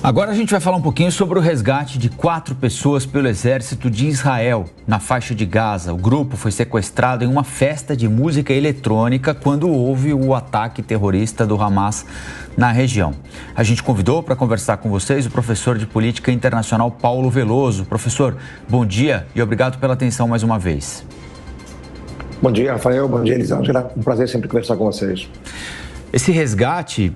Agora a gente vai falar um pouquinho sobre o resgate de 4 pessoas pelo exército de Israel na faixa de Gaza. O grupo foi sequestrado em uma festa de música eletrônica quando houve o ataque terrorista do Hamas na região. A gente convidou para conversar com vocês o professor de Política Internacional Paulo Veloso. Professor, bom dia e obrigado pela atenção mais uma vez. Bom dia, Rafael. Bom dia, Elisângela. Um prazer sempre conversar com vocês. Esse resgate,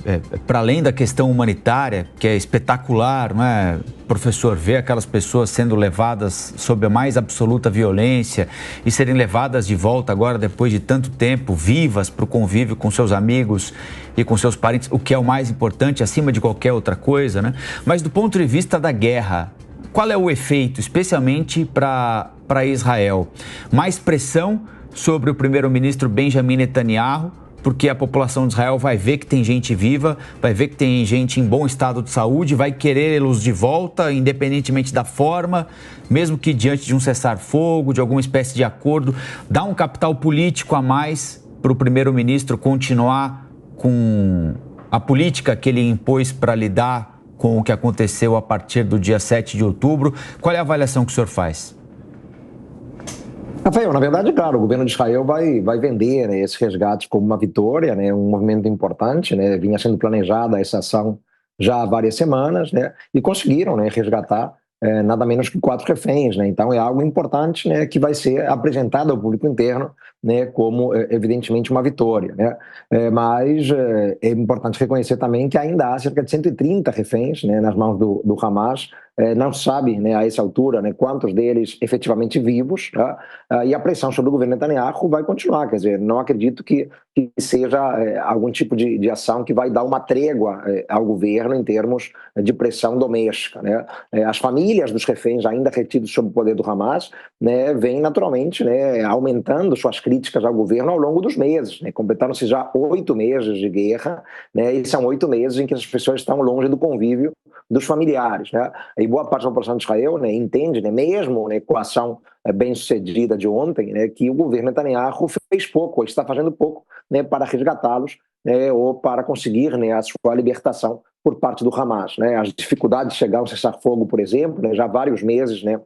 para além da questão humanitária, que é espetacular, não é, professor, ver aquelas pessoas sendo levadas sob a mais absoluta violência e serem levadas de volta agora, depois de tanto tempo, vivas para o convívio com seus amigos e com seus parentes, o que é o mais importante, acima de qualquer outra coisa, né? Mas do ponto de vista da guerra, qual é o efeito, especialmente para Israel? Mais pressão sobre o primeiro-ministro Benjamin Netanyahu, porque a população de Israel vai ver que tem gente viva, vai ver que tem gente em bom estado de saúde, vai querê-los de volta, independentemente da forma, mesmo que diante de um cessar-fogo, de alguma espécie de acordo, dá um capital político a mais para o primeiro-ministro continuar com a política que ele impôs para lidar com o que aconteceu a partir do dia 7 de outubro. Qual é a avaliação que o senhor faz? Rafael, na verdade, claro, o governo de Israel vai vender, né, esse resgate como uma vitória, né, um movimento importante, né, vinha sendo planejada essa ação já há várias semanas, né, e conseguiram, né, resgatar nada menos que 4 reféns, né, então é algo importante, né, que vai ser apresentado ao público interno, né, como evidentemente uma vitória, né, mas é importante reconhecer também que ainda há cerca de 130 reféns, né, nas mãos do Hamas. Não se sabe, né, a essa altura, né, quantos deles efetivamente vivos, tá? E a pressão sobre o governo Netanyahu vai continuar, quer dizer, não acredito que seja algum tipo de ação que vai dar uma trégua ao governo em termos de pressão doméstica, né? As famílias dos reféns ainda retidos sob o poder do Hamas, né, vêm naturalmente, né, aumentando suas críticas ao governo ao longo dos meses, né? Completaram-se já 8 meses de guerra, né, e são 8 meses em que as pessoas estão longe do convívio dos familiares, né? E boa parte da população de Israel, né, entende, né, mesmo, né, com a ação bem-sucedida de ontem, né, que o governo Netanyahu fez pouco, ou está fazendo pouco, né, para resgatá-los, né, ou para conseguir, né, a sua libertação por parte do Hamas, né? As dificuldades de chegar ao cessar-fogo, por exemplo, né, já há vários meses, né,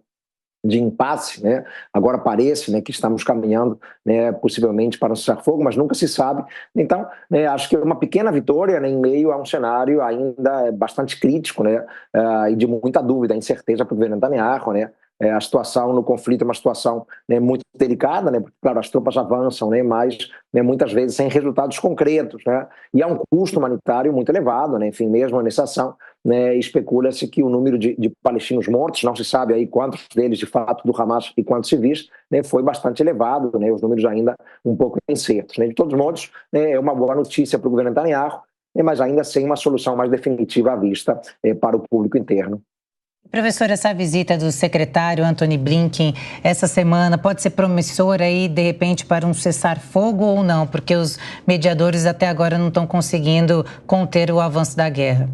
de impasse, né? Agora parece, né, que estamos caminhando, né, possivelmente para um cessar-fogo, mas nunca se sabe. Então, né, acho que é uma pequena vitória, né, em meio a um cenário ainda bastante crítico, né, e de muita dúvida, incerteza para o governo Netanyahu, né? A situação no conflito é uma situação, né, muito delicada, né, porque, claro, as tropas avançam, né, mas, né, muitas vezes sem resultados concretos, né, e há um custo humanitário muito elevado, né, enfim, mesmo nessa ação, né, especula-se que o número de palestinos mortos, não se sabe aí quantos deles de fato do Hamas e quantos civis, né, foi bastante elevado, né, os números ainda um pouco incertos, né. De todos modos, né, é uma boa notícia para o governo Netanyahu, né, mas ainda sem uma solução mais definitiva à vista para o público interno. Professor, essa visita do secretário Antony Blinken essa semana pode ser promissora aí, de repente, para um cessar-fogo ou não? Porque os mediadores até agora não estão conseguindo conter o avanço da guerra.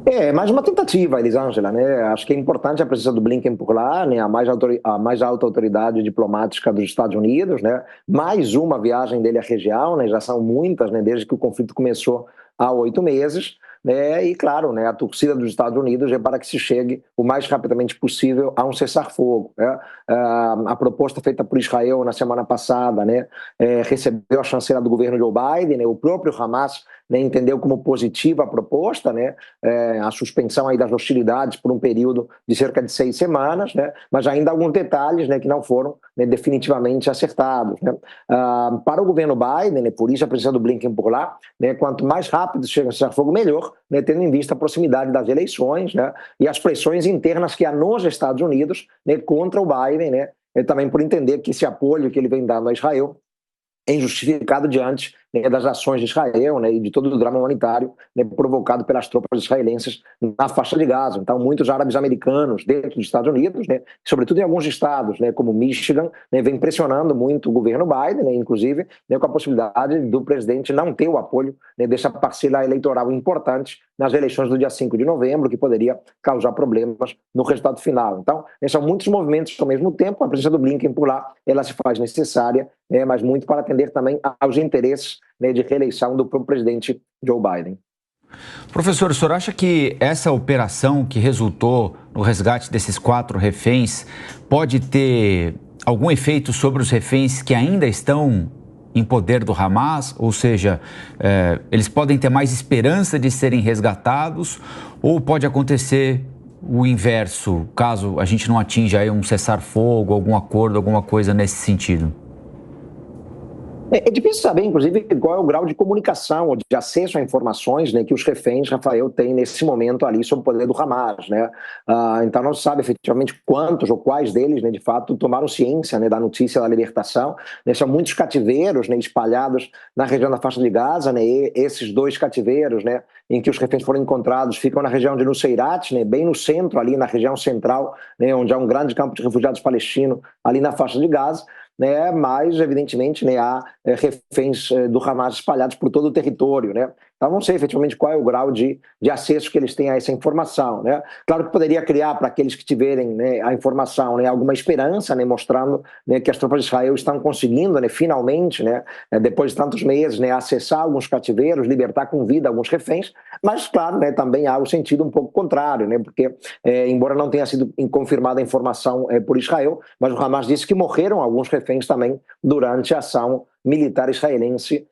É mais uma tentativa, Elisângela, né? Acho que é importante a presença do Blinken por lá, né? A mais alta autoridade diplomática dos Estados Unidos, né? Mais uma viagem dele à região, né? Já são muitas, né? Desde que o conflito começou há 8 meses. Né, e claro, né, a torcida dos Estados Unidos é para que se chegue o mais rapidamente possível a um cessar-fogo, né? A proposta feita por Israel na semana passada, né, recebeu a chanceler do governo Joe Biden, né, o próprio Hamas, né, entendeu como positiva a proposta, né, a suspensão aí das hostilidades por um período de cerca de 6 semanas, né, mas ainda há alguns detalhes, né, que não foram, né, definitivamente acertados, né. Para o governo Biden, né, por isso a presença do Blinken por lá, né, quanto mais rápido chega o cessar-fogo, melhor, né, tendo em vista a proximidade das eleições, né, e as pressões internas que há nos Estados Unidos, né, contra o Biden, né, também por entender que esse apoio que ele vem dando a Israel é injustificado diante, né, das ações de Israel, né, e de todo o drama humanitário, né, provocado pelas tropas israelenses na faixa de Gaza. Então, muitos árabes americanos dentro dos Estados Unidos, né, sobretudo em alguns estados, né, como Michigan, né, vem pressionando muito o governo Biden, né, inclusive, né, com a possibilidade do presidente não ter o apoio, né, dessa parcela eleitoral importante nas eleições do dia 5 de novembro, que poderia causar problemas no resultado final. Então, são muitos movimentos ao mesmo tempo. A presença do Blinken por lá, ela se faz necessária, mas muito para atender também aos interesses, né, de reeleição do próprio presidente Joe Biden. Professor, o senhor acha que essa operação que resultou no resgate desses 4 reféns pode ter algum efeito sobre os reféns que ainda estão em poder do Hamas? Ou seja, eles podem ter mais esperança de serem resgatados, ou pode acontecer o inverso, caso a gente não atinja aí um cessar-fogo, algum acordo, alguma coisa nesse sentido? É difícil saber, inclusive, qual é o grau de comunicação ou de acesso a informações, né, que os reféns, Rafael, têm nesse momento ali sob o poder do Hamas, né? Então não se sabe efetivamente quantos ou quais deles, né, de fato, tomaram ciência, né, da notícia da libertação, né? São muitos cativeiros, né, espalhados na região da faixa de Gaza, né? E esses 2 cativeiros, né, em que os reféns foram encontrados, ficam na região de Nuseirat, né, bem no centro, ali na região central, né, onde há um grande campo de refugiados palestinos, ali na faixa de Gaza. Né, mas, evidentemente, né, há reféns do Hamas espalhados por todo o território, né? Então, não sei efetivamente qual é o grau de acesso que eles têm a essa informação, né? Claro que poderia criar para aqueles que tiverem, né, a informação, né, alguma esperança, né, mostrando, né, que as tropas de Israel estão conseguindo, né, finalmente, né, depois de tantos meses, né, acessar alguns cativeiros, libertar com vida alguns reféns, mas, claro, né, também há o sentido um pouco contrário, né, porque, embora não tenha sido confirmada a informação por Israel, mas o Hamas disse que morreram alguns reféns também durante a ação militar israelense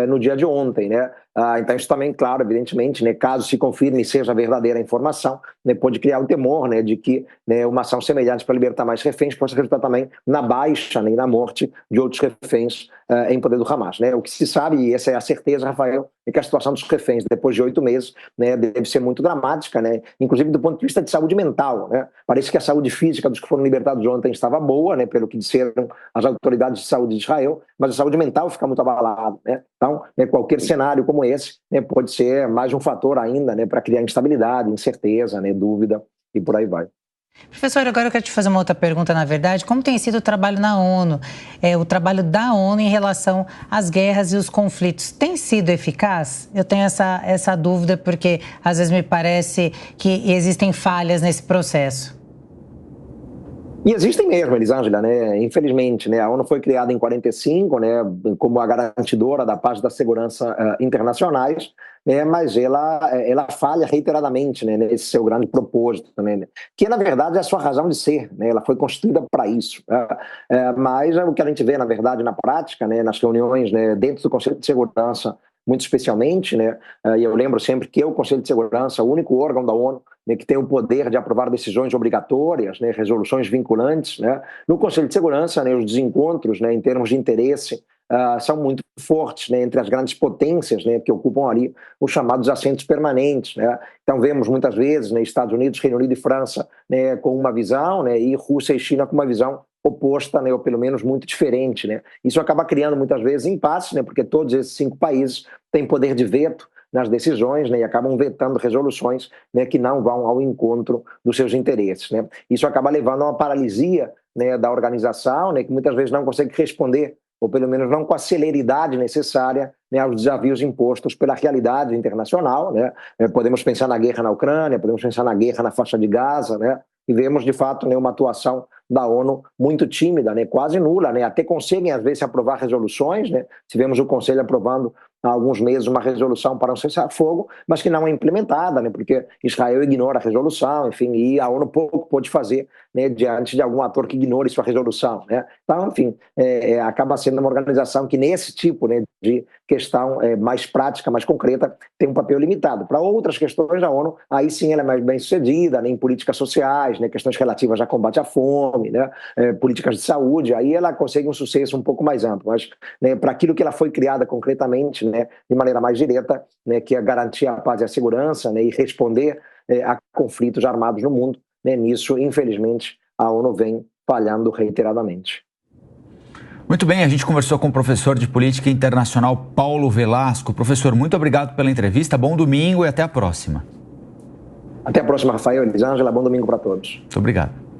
no dia de ontem, né? Então isso também, claro, evidentemente, né, caso se confirme e seja verdadeira a informação, né, pode criar o temor, né, de que, né, uma ação semelhante para libertar mais reféns possa resultar também na baixa, né, e na morte de outros reféns em poder do Hamas, né? O que se sabe, e essa é a certeza, Rafael, é que a situação dos reféns depois de 8 meses, né, deve ser muito dramática, né, inclusive do ponto de vista de saúde mental, né? Parece que a saúde física dos que foram libertados ontem estava boa, né, pelo que disseram as autoridades de saúde de Israel, mas a saúde mental fica muito abalada, né? Então, né, qualquer cenário como esse, né, pode ser mais um fator ainda, né, para criar instabilidade, incerteza, né, dúvida e por aí vai. Professor, agora eu quero te fazer uma outra pergunta, na verdade. Como tem sido o trabalho na ONU, o trabalho da ONU em relação às guerras e os conflitos? Tem sido eficaz? Eu tenho essa dúvida porque às vezes me parece que existem falhas nesse processo. E existem mesmo, Elisângela, né? Infelizmente, né? A ONU foi criada em 45, né? Como a garantidora da paz e da segurança internacionais, né? Mas ela falha reiteradamente, né? Nesse seu grande propósito também, né? Que na verdade é a sua razão de ser, né? Ela foi constituída para isso. Mas o que a gente vê, na verdade, na prática, né? Nas reuniões, né? Dentro do Conselho de Segurança, muito especialmente, né? E eu lembro sempre que o Conselho de Segurança, o único órgão da ONU, né, que tem o poder de aprovar decisões obrigatórias, né, resoluções vinculantes, né? No Conselho de Segurança, né, os desencontros, né, em termos de interesse, são muito fortes, né, entre as grandes potências, né, que ocupam ali os chamados assentos permanentes, né? Então vemos muitas vezes, né, Estados Unidos, Reino Unido e França, né, com uma visão, né, e Rússia e China com uma visão oposta, né, ou pelo menos muito diferente, né? Isso acaba criando muitas vezes impasses, né, porque todos esses 5 países têm poder de veto nas decisões, né, e acabam vetando resoluções, né, que não vão ao encontro dos seus interesses, né? Isso acaba levando a uma paralisia, né, da organização, né, que muitas vezes não consegue responder, ou pelo menos não com a celeridade necessária, né, aos desafios impostos pela realidade internacional, né? Podemos pensar na guerra na Ucrânia, podemos pensar na guerra na faixa de Gaza, né? E vemos, de fato, né, uma atuação da ONU muito tímida, né, quase nula, né? Até conseguem, às vezes, aprovar resoluções, né? Tivemos o Conselho aprovando há alguns meses uma resolução para um cessar-fogo, mas que não é implementada, né? Porque Israel ignora a resolução, enfim, e a ONU pouco pode fazer, né, diante de algum ator que ignore sua resolução, né? Então, enfim, acaba sendo uma organização que nesse tipo, né, de questão mais prática, mais concreta, tem um papel limitado. Para outras questões da ONU, aí sim ela é mais bem sucedida, né, em políticas sociais, né, questões relativas ao combate à fome, né, políticas de saúde, aí ela consegue um sucesso um pouco mais amplo, mas, né, para aquilo que ela foi criada concretamente, né, de maneira mais direta, né, que é garantir a paz e a segurança, né, e responder a conflitos armados no mundo, né, nisso, infelizmente, a ONU vem falhando reiteradamente. Muito bem, a gente conversou com o professor de Política Internacional Paulo Velasco. Professor, muito obrigado pela entrevista, bom domingo e até a próxima. Até a próxima, Rafael, Elisângela, bom domingo para todos. Muito obrigado.